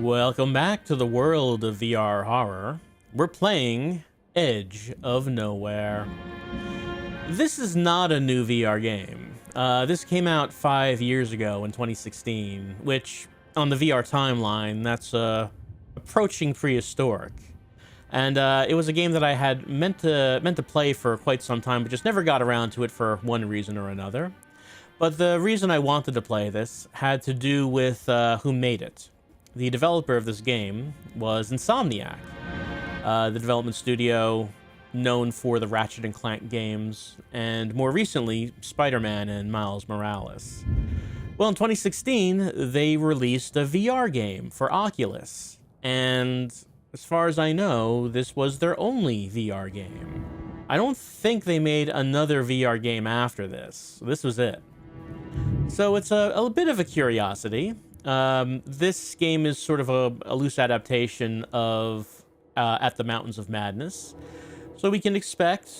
Welcome back to the world of VR horror. We're playing Edge of Nowhere. This is not a new VR game. This came out 5 years ago in 2016, which on the VR timeline, that's approaching prehistoric. And it was a game that I had meant to play for quite some time, but just never got around to it for one reason or another. But the reason I wanted to play this had to do with who made it. The developer of this game was Insomniac, the development studio known for the Ratchet & Clank games, and more recently, Spider-Man and Miles Morales. Well, in 2016, they released a VR game for Oculus, and as far as I know, this was their only VR game. I don't think they made another VR game after this. This was it. So it's a bit of a curiosity. This game is sort of a loose adaptation of At the Mountains of Madness. So we can expect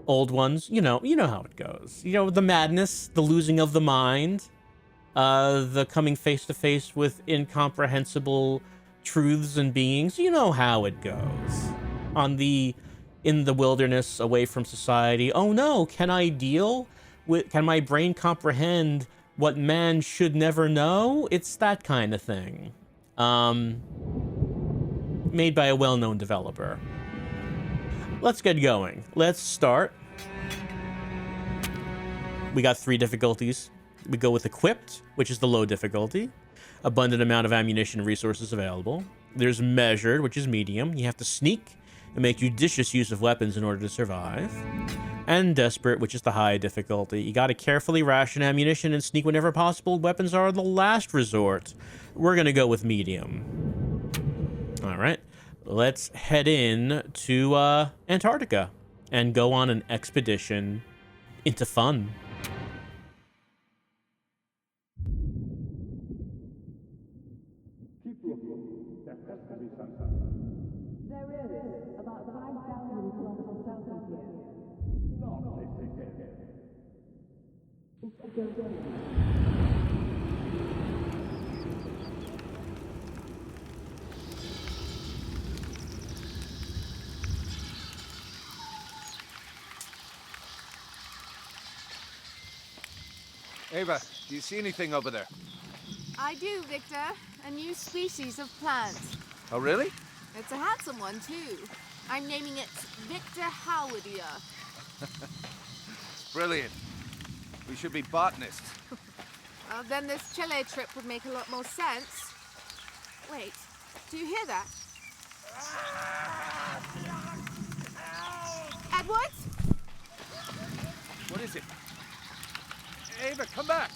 old ones, you know how it goes. You know, the madness, the losing of the mind, the coming face to face with incomprehensible truths and beings. You know how it goes. In the wilderness, away from society. Oh no, can my brain comprehend what man should never know? It's that kind of thing. Made by a well-known developer. Let's get going. Let's start. We got 3 difficulties. We go with equipped, which is the low difficulty. Abundant amount of ammunition and resources available. There's measured, which is medium. You have to sneak and make judicious use of weapons in order to survive. And desperate, which is the high difficulty. You gotta carefully ration ammunition and sneak whenever possible. Weapons are the last resort. We're gonna go with medium. All right, let's head in to Antarctica and go on an expedition into fun. Ava, do you see anything over there? I do, Victor. A new species of plant. Oh, really? It's a handsome one, too. I'm naming it Victor Howardia. It's brilliant. We should be botanists. Well, then this Chile trip would make a lot more sense. Wait, do you hear that? Edward? What is it? Ava, come back!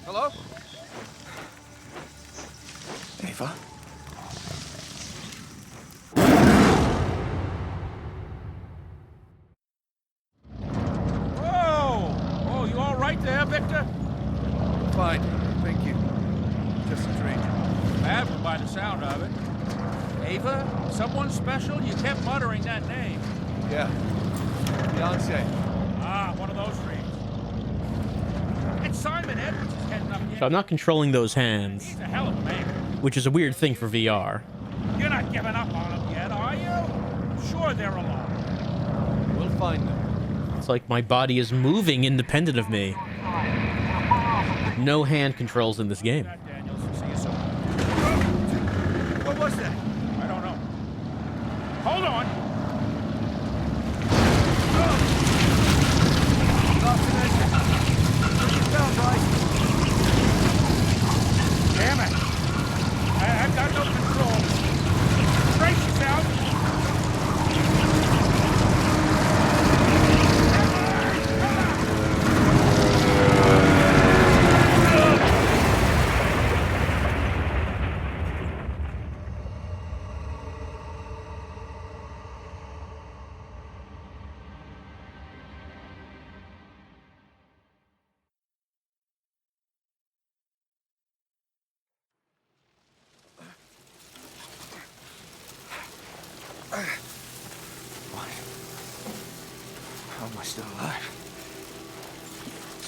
Hello? Ava? Whoa! Oh, you all right there, Victor? Fine, thank you. Just a dream. Bad one by the sound of it. Ava? Someone special? You kept muttering that name. Yeah. Beyonce. Ah, one of those dreams. And Simon Edwards is heading up here. So I'm not controlling those hands, He's a hell of a man. which is a weird thing for VR. You're not giving up on them yet, are you? I'm sure they're alone. We'll find them. It's like my body is moving independent of me. No hand controls in this game. That Daniels. See you soon. What was that? I don't know. Hold on. Damn it. I've got no control. Brace yourself.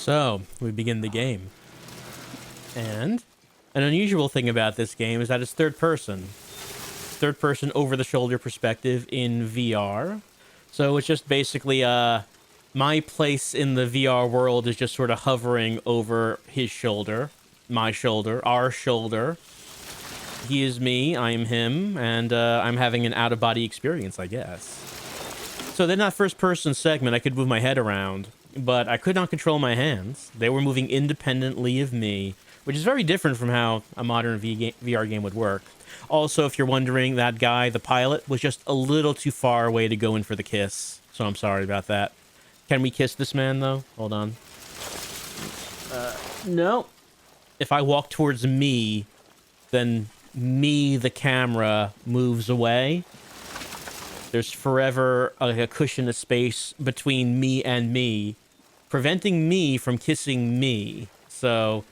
So, we begin the game. And an unusual thing about this game is that it's third person. Third person over the shoulder perspective in VR. So it's just basically my place in the VR world is just sort of hovering over his shoulder, my shoulder, our shoulder. He is me, I am him, and I'm having an out-of-body experience, I guess. So in that first-person segment, I could move my head around, but I could not control my hands. They were moving independently of me, which is very different from how a modern VR game would work. Also, if you're wondering, that guy, the pilot, was just a little too far away to go in for the kiss. So I'm sorry about that. Can we kiss this man, though? Hold on. No. If I walk towards me, then me, the camera, moves away. There's forever a cushion of space between me and me, preventing me from kissing me. So,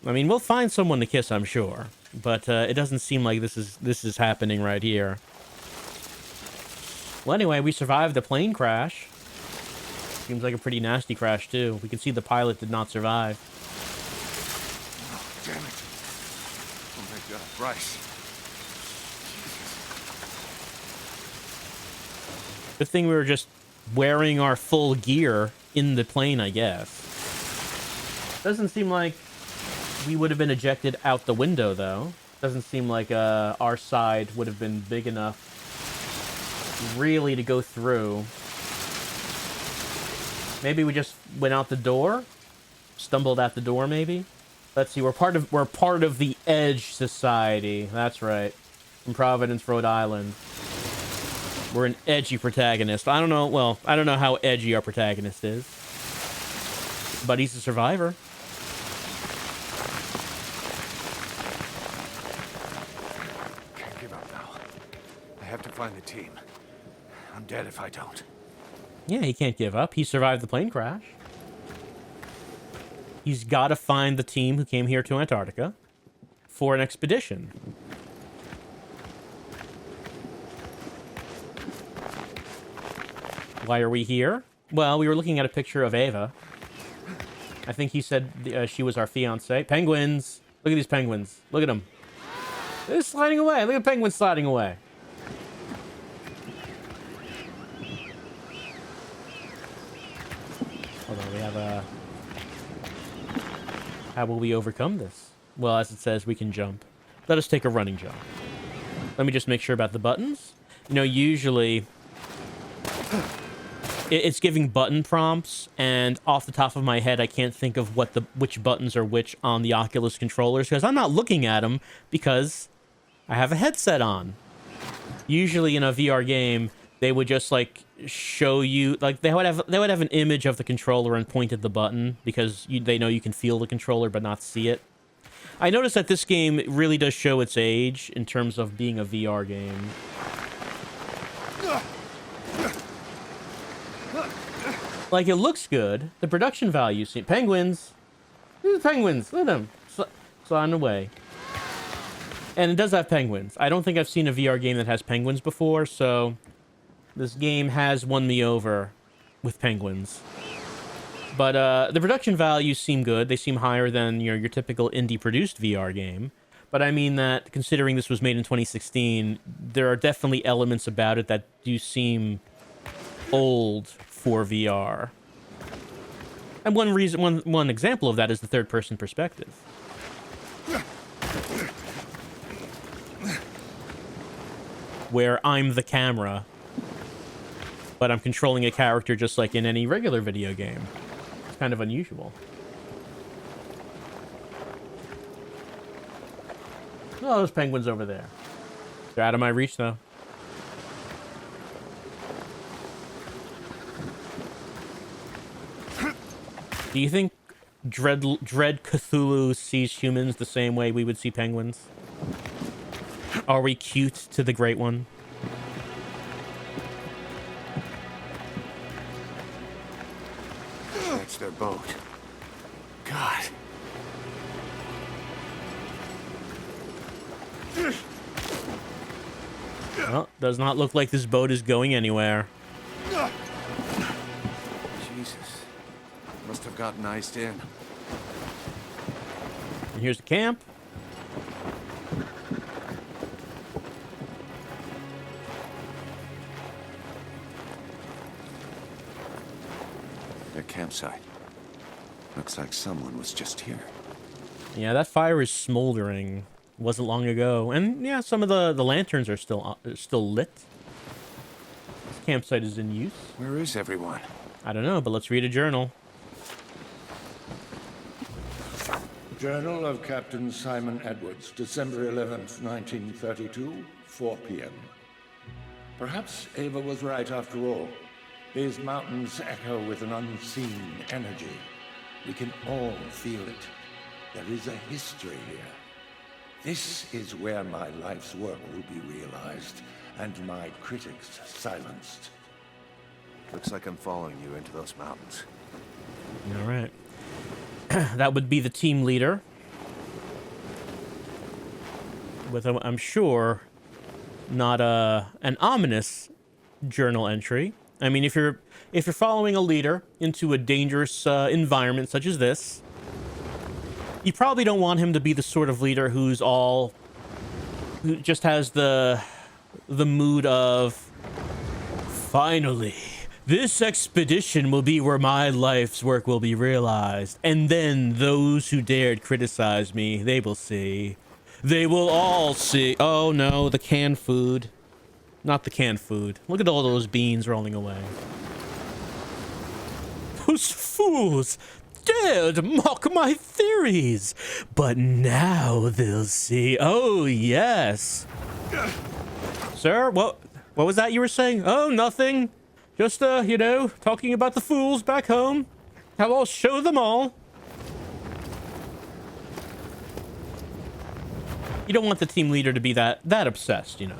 I mean, we'll find someone to kiss, I'm sure. But it doesn't seem like this is happening right here. Well, anyway, we survived the plane crash. Seems like a pretty nasty crash, too. We can see the pilot did not survive. Oh, damn it. Oh my God, Bryce. Good thing we were just wearing our full gear in the plane, I guess. Doesn't seem like we would have been ejected out the window, though. Doesn't seem like our side would have been big enough really to go through. Maybe we just went out the door? Stumbled out the door, maybe? Let's see, we're part of the Edge Society. That's right. From Providence, Rhode Island. We're an edgy protagonist. I don't know how edgy our protagonist is. But he's a survivor. Can't give up now. I have to find the team. I'm dead if I don't. Yeah, he can't give up. He survived the plane crash. He's got to find the team who came here to Antarctica for an expedition. Why are we here? Well, we were looking at a picture of Ava. I think he said she was our fiancée. Penguins! Look at these penguins. Look at them. They're sliding away. Look at penguins sliding away. Hold on, we have a... How will we overcome this? Well, as it says, we can jump. Let us take a running jump. Let me just make sure about the buttons. You know, usually... It's giving button prompts, and off the top of my head, I can't think of which buttons are which on the Oculus controllers, because I'm not looking at them, because I have a headset on. Usually in a VR game, they would just, like, show you, like, they would have an image of the controller and point at the button, because they know you can feel the controller but not see it. I noticed that this game really does show its age in terms of being a VR game. Like, it looks good. The production value... Penguins! Look at the penguins! Look at them! Sliding away. And it does have penguins. I don't think I've seen a VR game that has penguins before, so... This game has won me over with penguins. But, the production values seem good. They seem higher than, you know, your typical indie-produced VR game. But I mean that, considering this was made in 2016, there are definitely elements about it that do seem old for VR. And one example of that is the third-person perspective. Where I'm the camera, but I'm controlling a character just like in any regular video game. It's kind of unusual. Oh, those penguins over there. They're out of my reach, though. Do you think Dread Cthulhu sees humans the same way we would see penguins? Are we cute to the Great One? That's their boat. God. Well, does not look like this boat is going anywhere. Jesus. Must have have gotten iced in. And here's the camp. Their campsite. Looks like someone was just here. Yeah, that fire is smoldering. Wasn't long ago. And yeah, some of the lanterns are still lit. This campsite is in use. Where is everyone? I don't know, but let's read a journal. Journal of Captain Simon Edwards, December 11th, 1932, 4 p.m. Perhaps Ava was right after all. These mountains echo with an unseen energy. We can all feel it. There is a history here. This is where my life's work will be realized, and my critics silenced. Looks like I'm following you into those mountains. All right. That would be the team leader. With, I'm sure, not an ominous journal entry. I mean, if you're following a leader into a dangerous environment such as this, you probably don't want him to be the sort of leader who just has the mood of, finally, this expedition will be where my life's work will be realized, and then those who dared criticize me, they will see. They will all see. Oh no, the canned food. Not the canned food. Look at all those beans rolling away. Those fools dared mock my theories, but now they'll see. Oh yes. Sir, what was that you were saying? Oh, nothing. Just you know, talking about the fools back home. How I'll show them all. You don't want the team leader to be that obsessed, you know.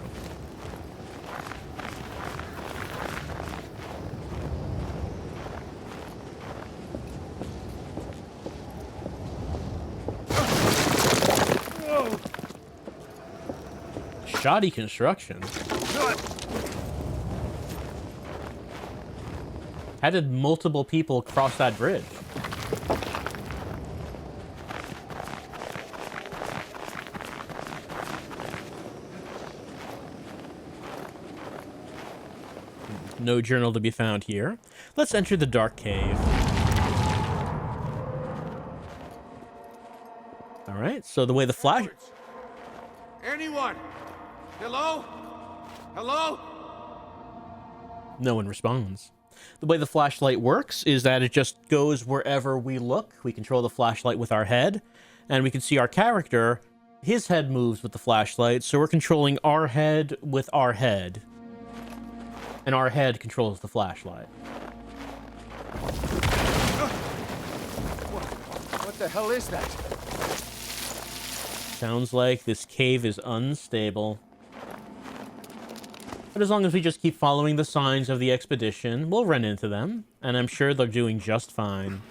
Shoddy construction. How did multiple people cross that bridge? No journal to be found here. Let's enter the dark cave. All right, so the way the flash... Anyone? Hello? Hello? No one responds. The way the flashlight works is that it just goes wherever we look. We control the flashlight with our head, and we can see our character. His head moves with the flashlight, so we're controlling our head with our head. And our head controls the flashlight. What the hell is that? Sounds like this cave is unstable. But as long as we just keep following the signs of the expedition, we'll run into them, and I'm sure they're doing just fine.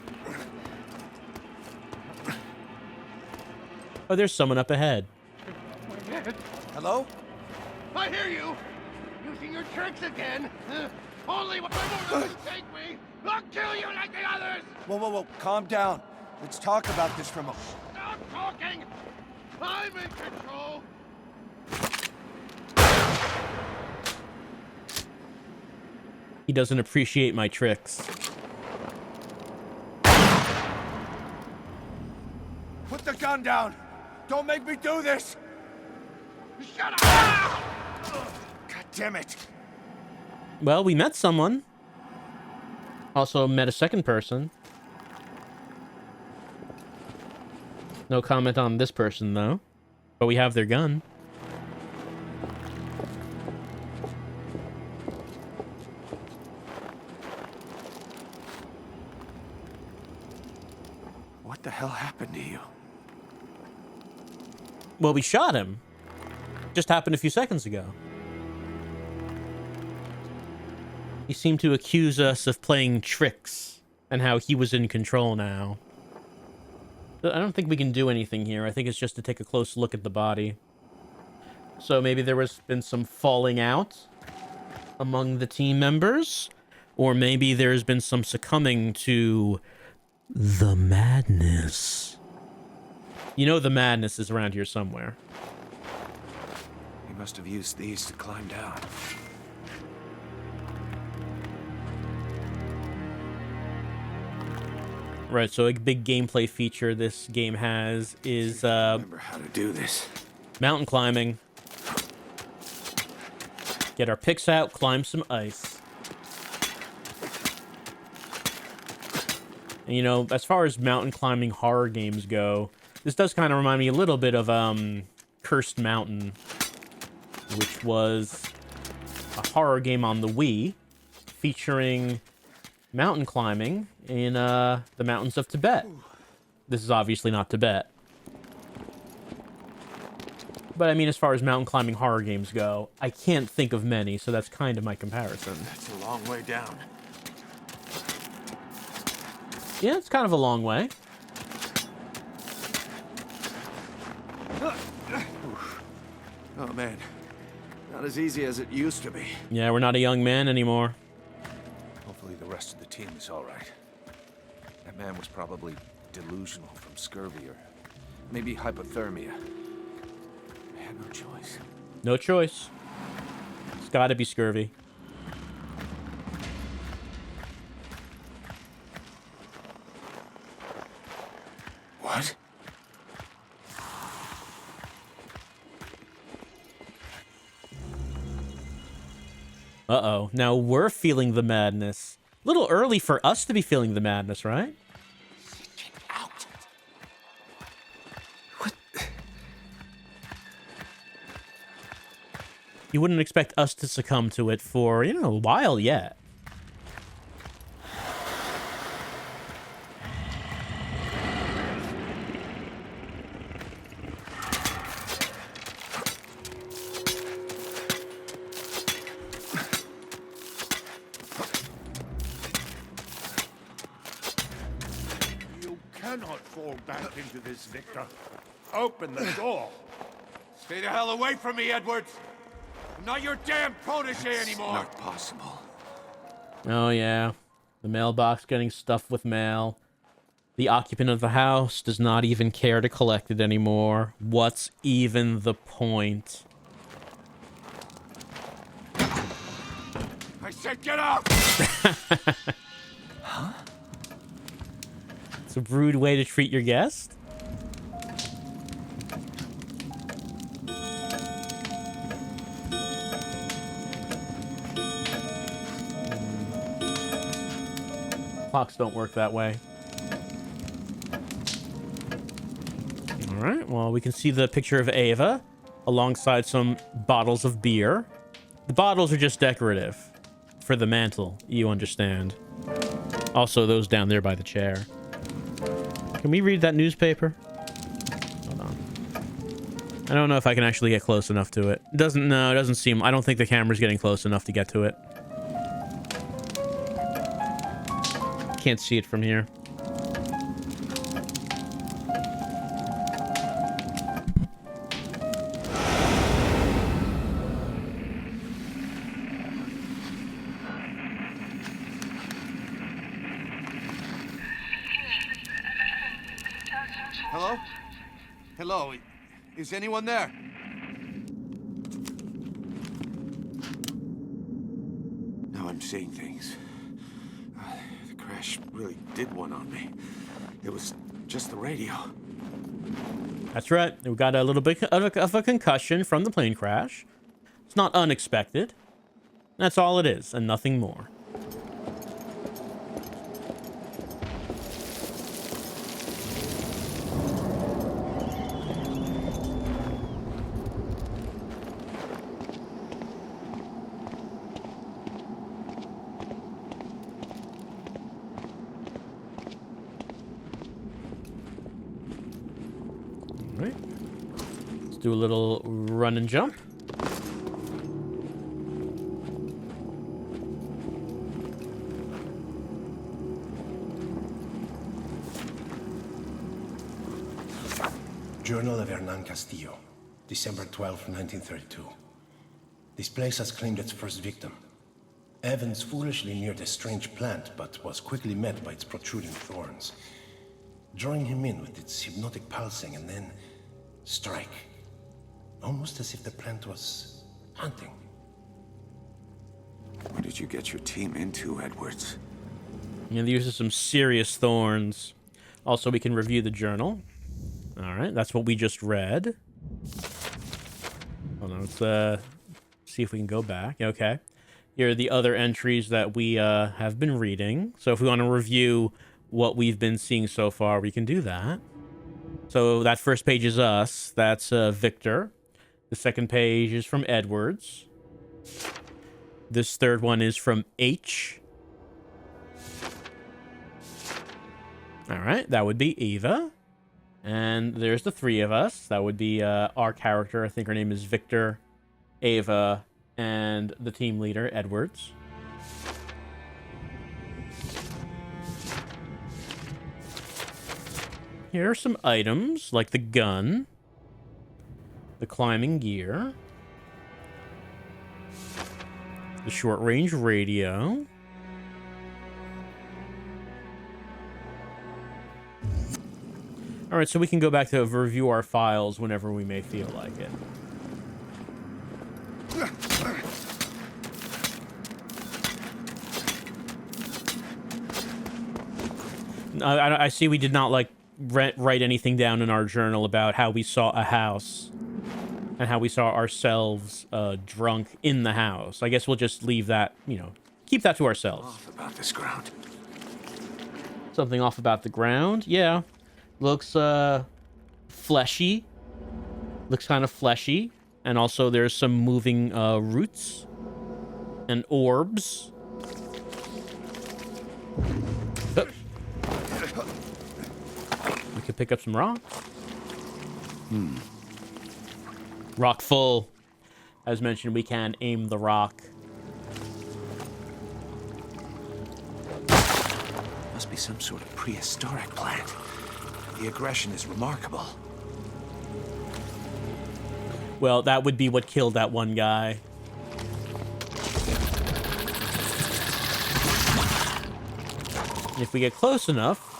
Oh, there's someone up ahead. Hello? I hear you! Using your tricks again! Only when I won't take me! I'll kill you like the others! Whoa. Calm down. Let's talk about this from a... Stop talking! I'm in control! He doesn't appreciate my tricks. Put the gun down! Don't make me do this! Shut up! God damn it! Well, we met someone. Also met a second person. No comment on this person, though. But we have their gun. What the hell happened to you? Well, we shot him. Just happened a few seconds ago. He seemed to accuse us of playing tricks and how he was in control now. I don't think we can do anything here. I think it's just to take a close look at the body. So maybe there was been some falling out among the team members, or maybe there's been some succumbing to The madness. You know the madness is around here somewhere. He must have used these to climb down. Right, so a big gameplay feature this game has is Remember how to do this. mountain climbing. Get our picks out, climb some ice. And, you know, as far as mountain climbing horror games go, this does kind of remind me a little bit of Cursed Mountain, which was a horror game on the Wii featuring mountain climbing in the mountains of Tibet. This is obviously not Tibet. But I mean, as far as mountain climbing horror games go, I can't think of many, so that's kind of my comparison. That's a long way down. Yeah, it's kind of a long way. Oh man, not as easy as it used to be. Yeah, we're not a young man anymore. Hopefully the rest of the team is all right. That man was probably delusional from scurvy or maybe hypothermia. I had no choice. No choice. It's gotta be scurvy. What? Uh-oh. Now we're feeling the madness. A little early for us to be feeling the madness, right? Get out! What? You wouldn't expect us to succumb to it for, you know, a while yet. You cannot fall back into this, Victor. Open the door. Stay the hell away from me, Edwards! I'm not your damn protege anymore! Not possible. Oh, yeah. The mailbox getting stuffed with mail. The occupant of the house does not even care to collect it anymore. What's even the point? I said get out! It's a rude way to treat your guest. Clocks don't work that way. All right, well, we can see the picture of Ava alongside some bottles of beer. The bottles are just decorative for the mantle, you understand. Also, those down there by the chair. Can we read that newspaper? Hold on. I don't know if I can actually get close enough to it. It doesn't seem... I don't think the camera's getting close enough to get to it. Can't see it from here. Hello? Hello? Is anyone there? Now I'm seeing things. The crash really did one on me. It was just the radio. That's right. We got a little bit of a concussion from the plane crash. It's not unexpected. That's all it is, and nothing more. Alright. Let's do a little run and jump. Journal of Hernan Castillo, December 12, 1932. This place has claimed its first victim. Evans foolishly neared a strange plant, but was quickly met by its protruding thorns, drawing him in with its hypnotic pulsing and then strike. Almost as if the plant was hunting. What did you get your team into, Edwards? Yeah, these are some serious thorns. Also, we can review the journal. All right, that's what we just read. Hold on, let's see if we can go back. Okay. Here are the other entries that we have been reading. So if we want to review what we've been seeing so far, we can do that. So that first page is us. That's Victor. The second page is from Edwards. This third one is from H. All right, that would be Eva. And there's the three of us. That would be our character. I think her name is Victor, Ava, and the team leader, Edwards. Here are some items, like the gun, the climbing gear, the short-range radio, all right, so we can go back to review our files whenever we may feel like it. I see we did not, like, write anything down in our journal about how we saw a house and how we saw ourselves drunk in the house. I guess we'll just leave that, you know, keep that to ourselves. Off about this ground. Something off about the ground? Yeah. Looks fleshy. Looks kind of fleshy. And also there's some moving roots and orbs. Oh. We could pick up some rock. Rock full. As mentioned, we can aim the rock. Must be some sort of prehistoric plant. The aggression is remarkable. Well, that would be what killed that one guy. If we get close enough,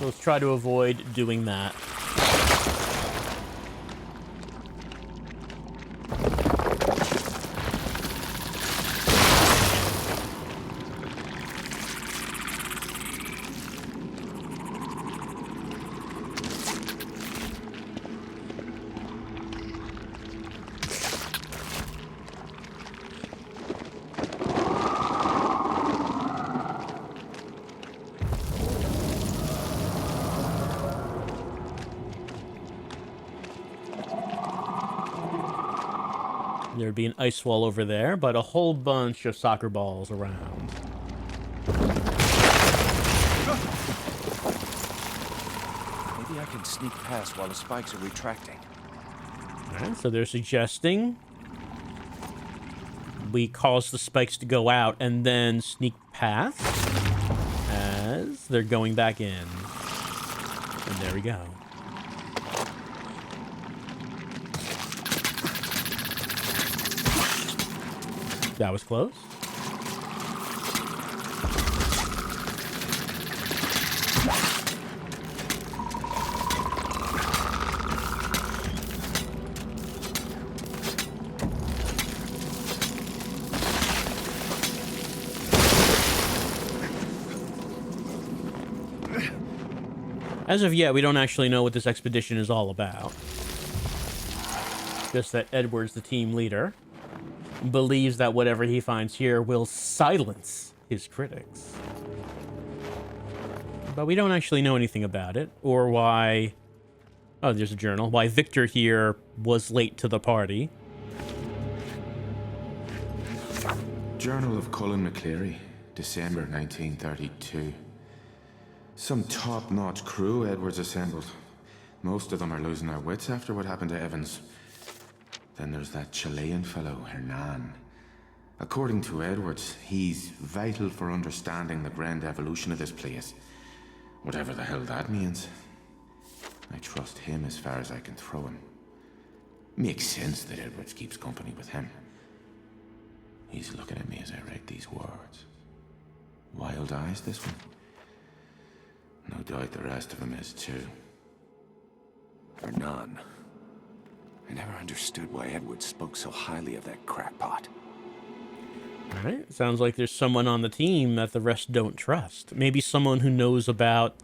let's try to avoid doing that. There'd be an ice wall over there, but a whole bunch of soccer balls around. Maybe I can sneak past while the spikes are retracting. Alright, so they're suggesting we cause the spikes to go out and then sneak past as they're going back in. And there we go. That was close. As of yet, we don't actually know what this expedition is all about. Just that Edwards, the team leader, believes that whatever he finds here will silence his critics. But we don't actually know anything about it, or why... Oh, there's a journal. Why Victor here was late to the party. Journal of Cullen McCleary, December 1932. Some top-notch crew Edwards assembled. Most of them are losing their wits after what happened to Evans. Then there's that Chilean fellow, Hernan. According to Edwards, he's vital for understanding the grand evolution of this place. Whatever the hell that means. I trust him as far as I can throw him. Makes sense that Edwards keeps company with him. He's looking at me as I write these words. Wild eyes, this one? No doubt the rest of him is too. Or none. I never understood why Edwards spoke so highly of that crackpot. All right. Sounds like there's someone on the team that the rest don't trust. Maybe someone who knows about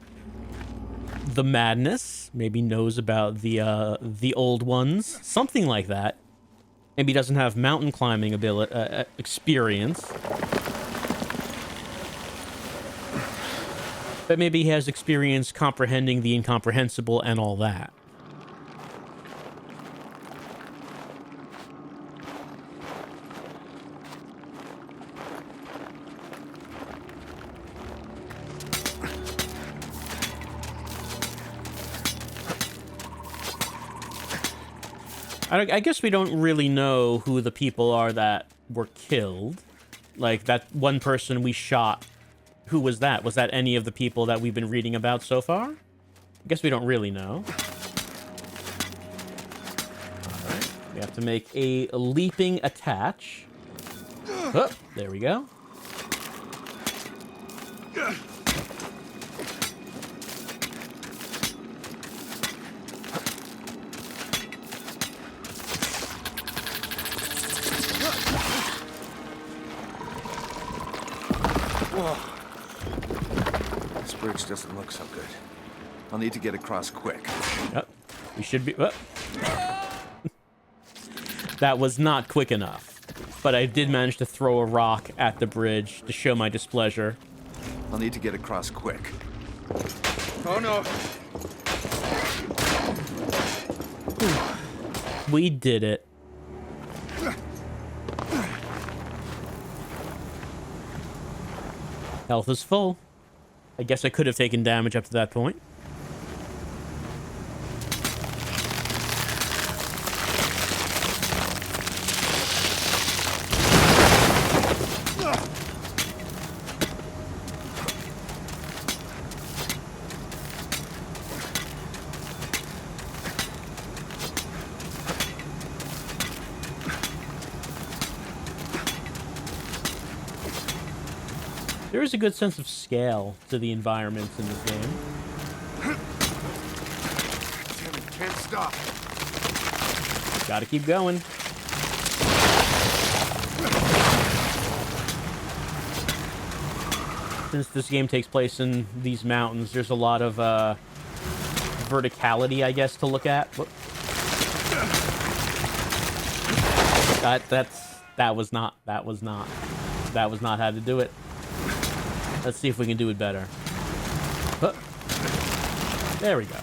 the madness. Maybe knows about the old ones. Something like that. Maybe doesn't have mountain climbing experience. But maybe he has experience comprehending the incomprehensible and all that. I guess we don't really know who the people are that were killed. Like, that one person we shot. Who was that? Was that any of the people that we've been reading about so far? I guess we don't really know. Alright. We have to make a leaping attach. Oh, there we go. This bridge doesn't look so good. I'll need to get across quick. Yep. We should be... That was not quick enough. But I did manage to throw a rock at the bridge to show my displeasure. I'll need to get across quick. Oh no! We did it. Health is full. I guess I could have taken damage up to that point. There is a good sense of scale to the environments in this game. Damn it, can't stop. Gotta keep going. Since this game takes place in these mountains, there's a lot of verticality, I guess, to look at. Whoop. That was not how to do it. Let's see if we can do it better. Oh. There we go.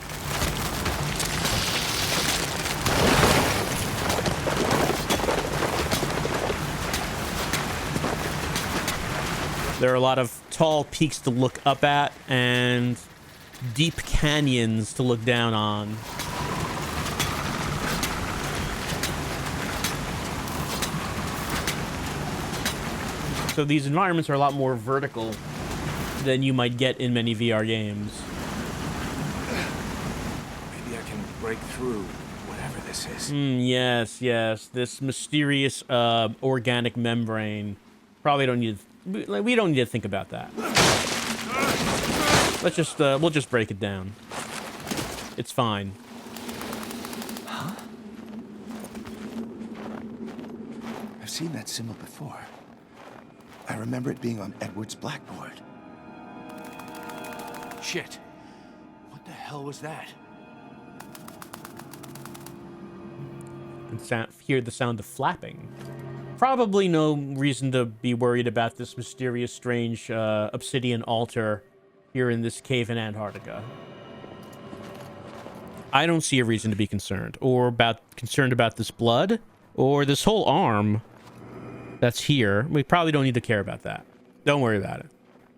There are a lot of tall peaks to look up at and deep canyons to look down on. So these environments are a lot more vertical than you might get in many VR games. Maybe I can break through whatever this is. Yes. This mysterious organic membrane. Probably don't need... We don't need to think about that. Let's just... we'll just break it down. It's fine. Huh? I've seen that symbol before. I remember it being on Edward's blackboard. Shit. What the hell was that? You can hear the sound of flapping. Probably no reason to be worried about this mysterious, strange obsidian altar here in this cave in Antarctica. I don't see a reason to be concerned, or concerned about this blood, or this whole arm that's here. We probably don't need to care about that. Don't worry about it.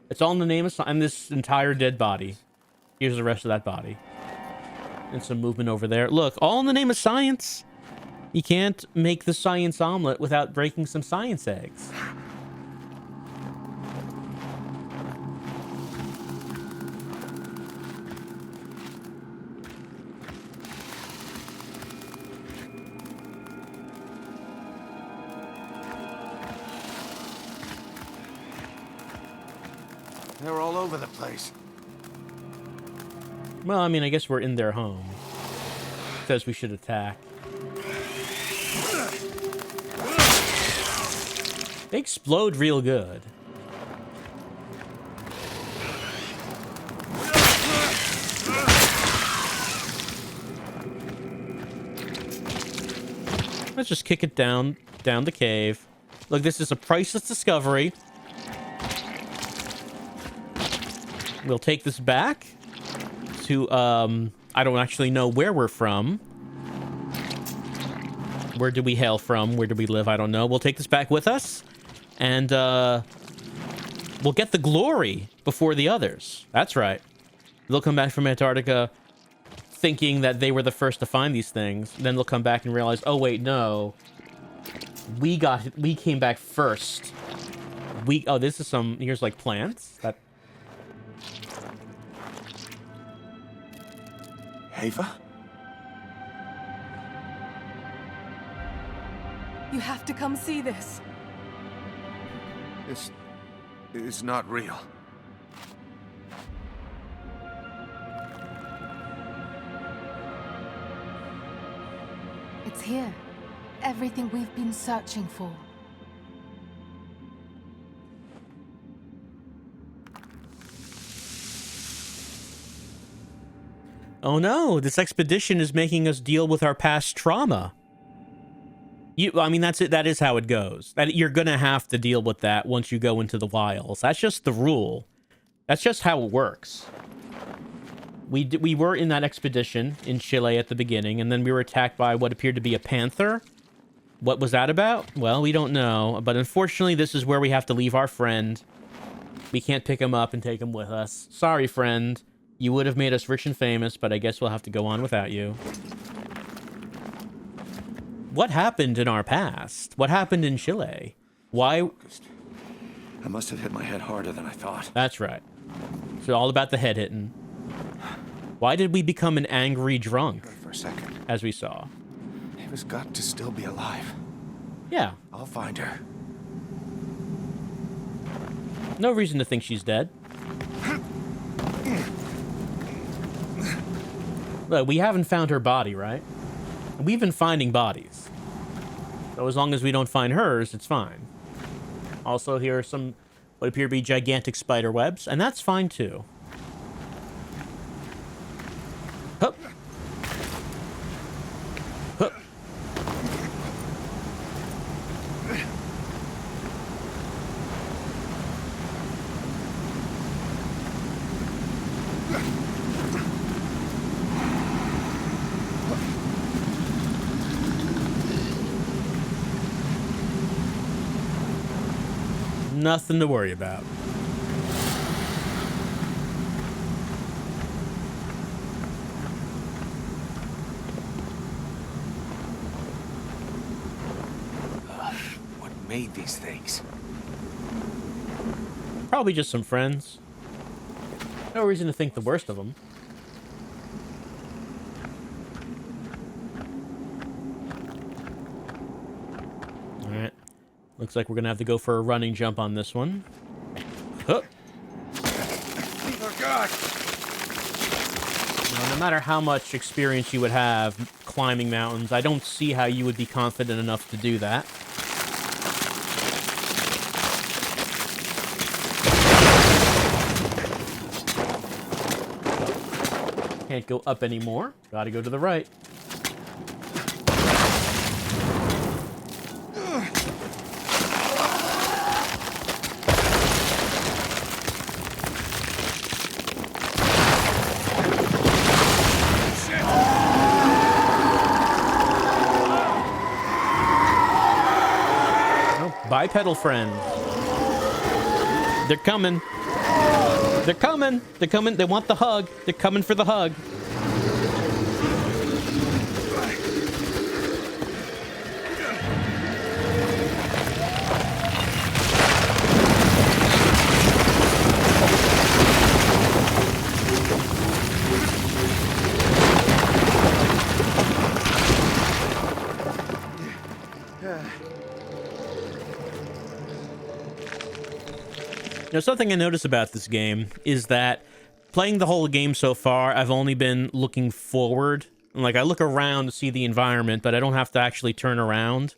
It's all in the name of and this entire dead body. Here's the rest of that body. And some movement over there. Look, all in the name of science. You can't make the science omelet without breaking some science eggs. They're all over the place. Well, I mean, I guess we're in their home. Says we should attack. They explode real good. Let's just kick it down the cave. Look, this is a priceless discovery. We'll take this back to, I don't actually know where we're from. Where do we hail from? Where do we live? I don't know. We'll take this back with us, and we'll get the glory before the others. That's right. They'll come back from Antarctica thinking that they were the first to find these things. Then they'll come back and realize, oh wait, no. We came back first. Oh, this is here's like plants. Ava? You have to come see this. This is not real. It's here. Everything we've been searching for. Oh no, this expedition is making us deal with our past trauma. I mean, that's it. That is how it goes. You're gonna have to deal with that once you go into the wilds. That's just the rule. That's just how it works. We were in that expedition in Chile at the beginning, and then we were attacked by what appeared to be a panther. What was that about? Well, we don't know. But unfortunately, this is where we have to leave our friend. We can't pick him up and take him with us. Sorry, friend. You would have made us rich and famous, but I guess we'll have to go on without you. What happened in our past? What happened in Chile? Why? I must have hit my head harder than I thought. That's right. So all about the head hitting. Why did we become an angry drunk? For a second. As we saw. Ava's got to still be alive. Yeah. I'll find her. No reason to think she's dead. Look, we haven't found her body, right? We've been finding bodies. So as long as we don't find hers, it's fine. Also, here are some what appear to be gigantic spider webs, and that's fine too. Hup. Hup. Nothing to worry about. What made these things? Probably just some friends. No reason to think the worst of them. Alright. Looks like we're gonna have to go for a running jump on this one. Huh. Oh, God! Now, no matter how much experience you would have climbing mountains, I don't see how you would be confident enough to do that. Can't go up anymore. Gotta go to the right. Bipedal friend. They're coming. They're coming. They're coming. They want the hug. They're coming for the hug. Now, something I noticed about this game is that playing the whole game so far, I've only been looking forward. Like, I look around to see the environment, but I don't have to actually turn around.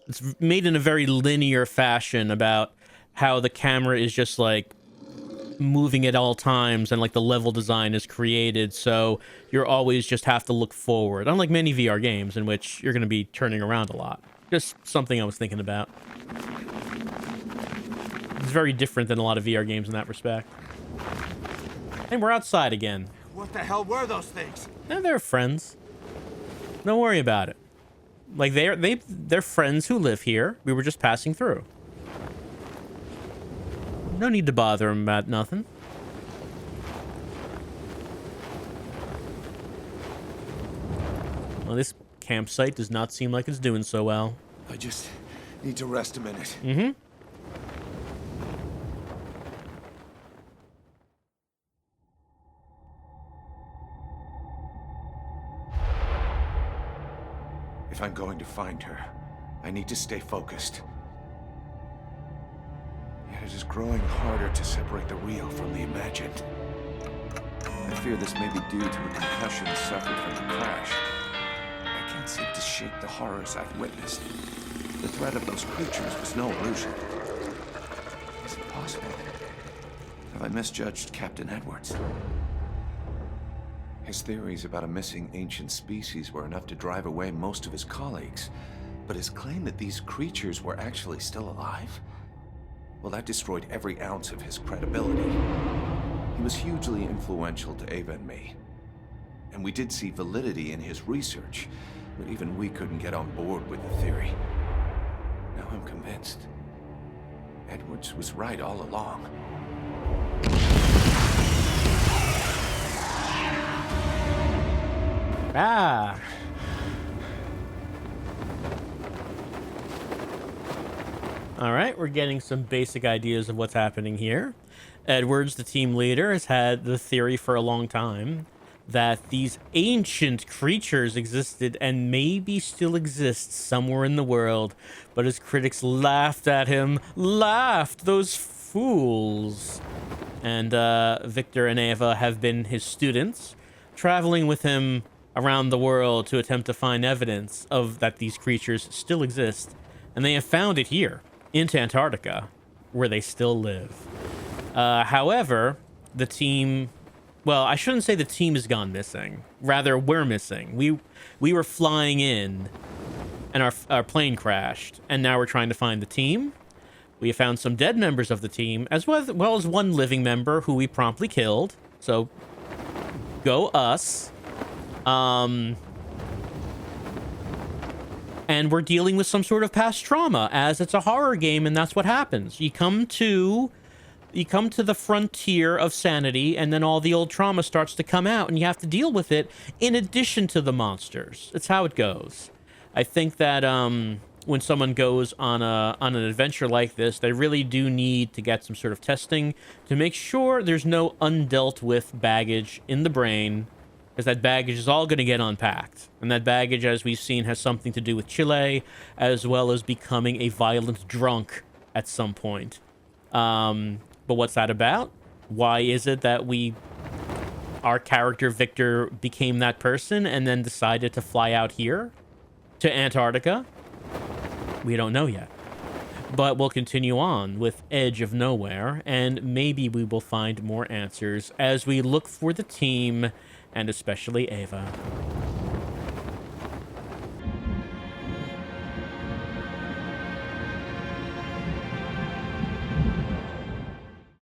It's made in a very linear fashion about how the camera is just, like, moving at all times, and, like, the level design is created, so you're always just have to look forward. Unlike many VR games in which you're going to be turning around a lot. Just something I was thinking about. It's very different than a lot of VR games in that respect. And we're outside again. What the hell were those things? And they're friends. Don't worry about it. Like, they're friends who live here. We were just passing through. No need to bother them about nothing. Well, this campsite does not seem like it's doing so well. I just need to rest a minute. Mm-hmm. If I'm going to find her, I need to stay focused. Yet it is growing harder to separate the real from the imagined. I fear this may be due to a concussion suffered from the crash. I can't seem to shake the horrors I've witnessed. The threat of those creatures was no illusion. Is it possible? Have I misjudged Captain Edwards? His theories about a missing ancient species were enough to drive away most of his colleagues, but his claim that these creatures were actually still alive? Well, that destroyed every ounce of his credibility. He was hugely influential to Ava and me, and we did see validity in his research, but even we couldn't get on board with the theory. Now I'm convinced. Edwards was right all along. Ah. All right, we're getting some basic ideas of what's happening here. Edwards, the team leader, has had the theory for a long time that these ancient creatures existed and maybe still exist somewhere in the world, but his critics laughed at him. Laughed! Those fools! And Victor and Ava have been his students, traveling with him around the world to attempt to find evidence of that these creatures still exist. And they have found it here, into Antarctica, where they still live. However, the team... Well, I shouldn't say the team has gone missing. Rather, we're missing. We were flying in, and our plane crashed, and now we're trying to find the team. We have found some dead members of the team, as well as one living member who we promptly killed. So, go us. And we're dealing with some sort of past trauma, as it's a horror game, and that's what happens. You come to the frontier of sanity, and then all the old trauma starts to come out, and you have to deal with it in addition to the monsters. It's how it goes. I think that when someone goes on an adventure like this, they really do need to get some sort of testing to make sure there's no undealt with baggage in the brain, because that baggage is all going to get unpacked. And that baggage, as we've seen, has something to do with Chile, as well as becoming a violent drunk at some point. But what's that about? Why is it that our character Victor became that person and then decided to fly out here to Antarctica? We don't know yet. But we'll continue on with Edge of Nowhere, and maybe we will find more answers as we look for the team, and especially Ava.